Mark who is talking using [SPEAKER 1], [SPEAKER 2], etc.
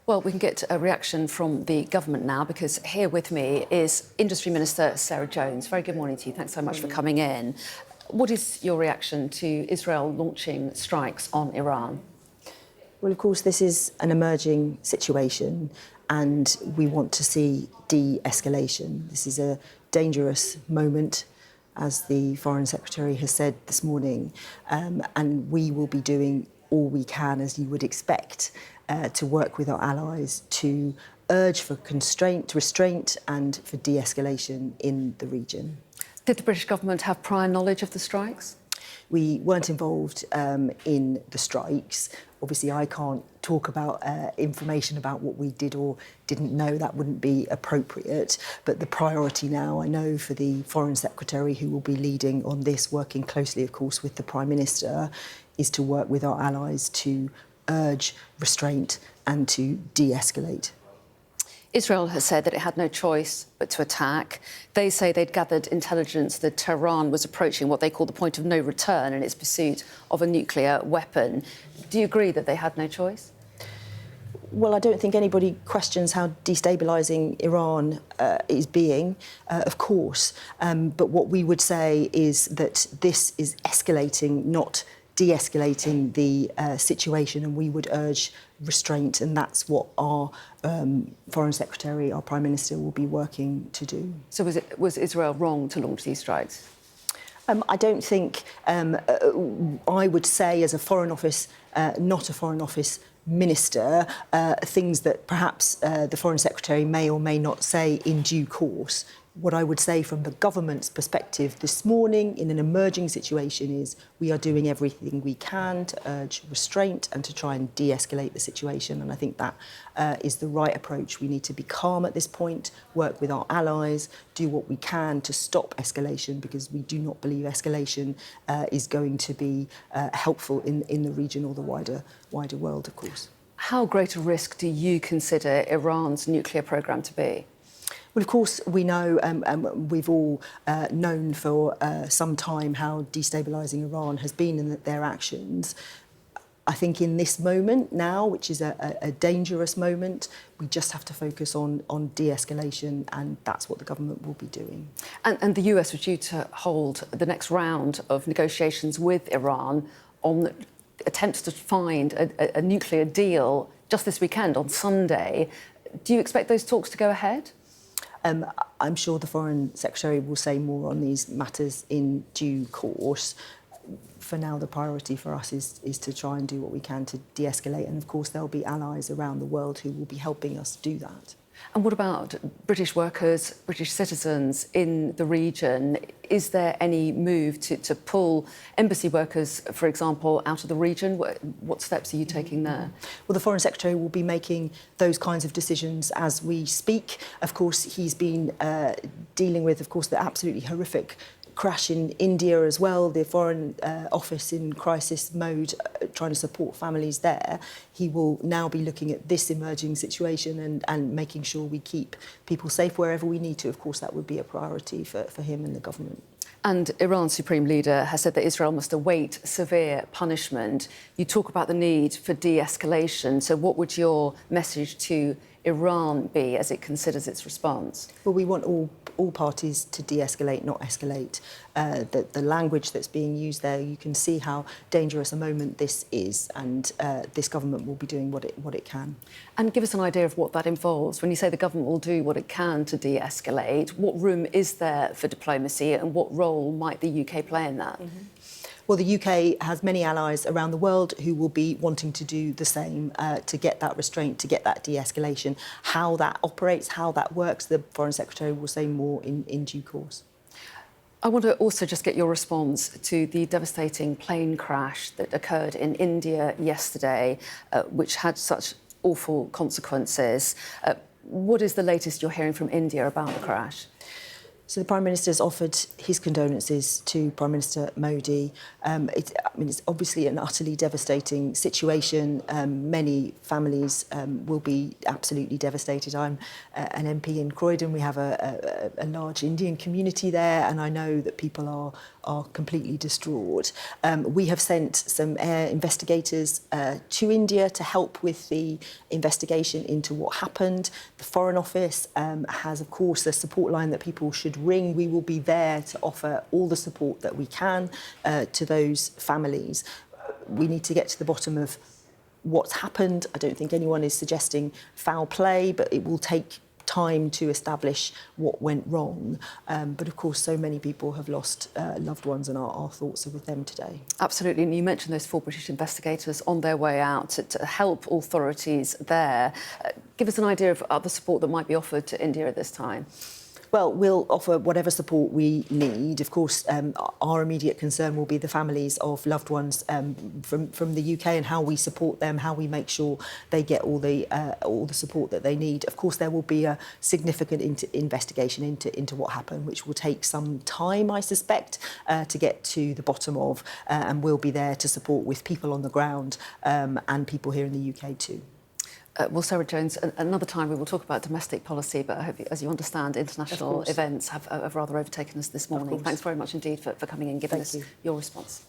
[SPEAKER 1] Well, we can get a reaction from the government now, because here with me is Industry Minister Sarah Jones. Very good morning to you. Thanks so much for coming in. What is your reaction to Israel launching strikes on Iran?
[SPEAKER 2] Well, of course, this is an emerging situation and we want to see de-escalation. This is a dangerous moment, as the Foreign Secretary has said this morning, and we will be doing all we can, as you would expect, to work with our allies to urge for constraint, restraint and for de-escalation in the region.
[SPEAKER 1] Did the British government have prior knowledge of the strikes?
[SPEAKER 2] We weren't involved in the strikes. Obviously, I can't talk about information about what we did or didn't know. That wouldn't be appropriate. But the priority now, I know, for the Foreign Secretary, who will be leading on this, working closely, of course, with the Prime Minister, is to work with our allies to urge restraint and to de-escalate.
[SPEAKER 1] Israel has said that it had no choice but to attack. They say they'd gathered intelligence that Tehran was approaching what they call the point of no return in its pursuit of a nuclear weapon. Do you agree that they had no choice?
[SPEAKER 2] Well, I don't think anybody questions how destabilising Iran is being, of course. But what we would say is that this is escalating, not de-escalating the situation, and we would urge restraint, and that's what our Foreign Secretary, our Prime Minister, will be working to do.
[SPEAKER 1] So was Israel wrong to launch these strikes?
[SPEAKER 2] I don't think, I would say as a Foreign Office, not a Foreign Office Minister, things that perhaps the Foreign Secretary may or may not say in due course. What I would say from the government's perspective this morning in an emerging situation is we are doing everything we can to urge restraint and to try and de-escalate the situation. And I think that is the right approach. We need to be calm at this point, work with our allies, do what we can to stop escalation, because we do not believe escalation is going to be helpful in the region or the wider world, of course.
[SPEAKER 1] How great a risk do you consider Iran's nuclear programme to be?
[SPEAKER 2] Well, of course, we know, we've all known for some time how destabilising Iran has been in their actions. I think in this moment now, which is a dangerous moment, we just have to focus on de-escalation, and that's what the government will be doing.
[SPEAKER 1] And the US was due to hold the next round of negotiations with Iran on attempts to find a nuclear deal just this weekend, on Sunday. Do you expect those talks to go ahead?
[SPEAKER 2] I'm sure the Foreign Secretary will say more on these matters in due course. For now, the priority for us is to try and do what we can to de-escalate, and of course there'll be allies around the world who will be helping us do that.
[SPEAKER 1] And what about British workers, British citizens in the region? Is there any move to pull embassy workers, for example, out of the region? What steps are you taking there? Well,
[SPEAKER 2] the Foreign Secretary will be making those kinds of decisions as we speak. Of course, he's been dealing with, of course, the absolutely horrific crash in India as well, the Foreign Office in crisis mode, trying to support families there. He will now be looking at this emerging situation and making sure we keep people safe wherever we need to. Of course, that would be a priority for him and the government.
[SPEAKER 1] And Iran's Supreme Leader has said that Israel must await severe punishment. You talk about the need for de-escalation. So what would your message to Iran be as it considers its response? Well,
[SPEAKER 2] we want all parties to de-escalate, not escalate. The language that's being used there, you can see how dangerous a moment this is, and this government will be doing what it can.
[SPEAKER 1] And give us an idea of what that involves. When you say the government will do what it can to de-escalate, what room is there for diplomacy, and what role might the UK play in that?
[SPEAKER 2] Well, the UK has many allies around the world who will be wanting to do the same, to get that restraint, to get that de-escalation. How that operates, how that works, the Foreign Secretary will say more in due course.
[SPEAKER 1] I want to also just get your response to the devastating plane crash that occurred in India yesterday, which had such awful consequences. What is the latest you're hearing from India about the crash?
[SPEAKER 2] So the Prime Minister has offered his condolences to Prime Minister Modi. It's obviously an utterly devastating situation. Many families will be absolutely devastated. I'm an MP in Croydon. We have a large Indian community there, and I know that people are completely distraught. We have sent some air investigators to India to help with the investigation into what happened. The Foreign Office has, of course, a support line that people should ring. We will be there to offer all the support that we can to those families. We need to get to the bottom of what's happened. I don't think anyone is suggesting foul play, but it will take time to establish what went wrong. But of course, so many people have lost loved ones, and our thoughts are with them today.
[SPEAKER 1] Absolutely. And you mentioned those 4 British investigators on their way out to help authorities there. Give us an idea of other support that might be offered to India at this time.
[SPEAKER 2] Well, we'll offer whatever support we need. Of course, our immediate concern will be the families of loved ones from the UK and how we support them, how we make sure they get all the support that they need. Of course, there will be a significant investigation into what happened, which will take some time, I suspect, to get to the bottom of, and we'll be there to support with people on the ground and people here in the UK too.
[SPEAKER 1] Well, Sarah Jones, another time we will talk about domestic policy, but I hope, as you understand, international events have rather overtaken us this morning. Thanks very much indeed for coming in and giving us your response.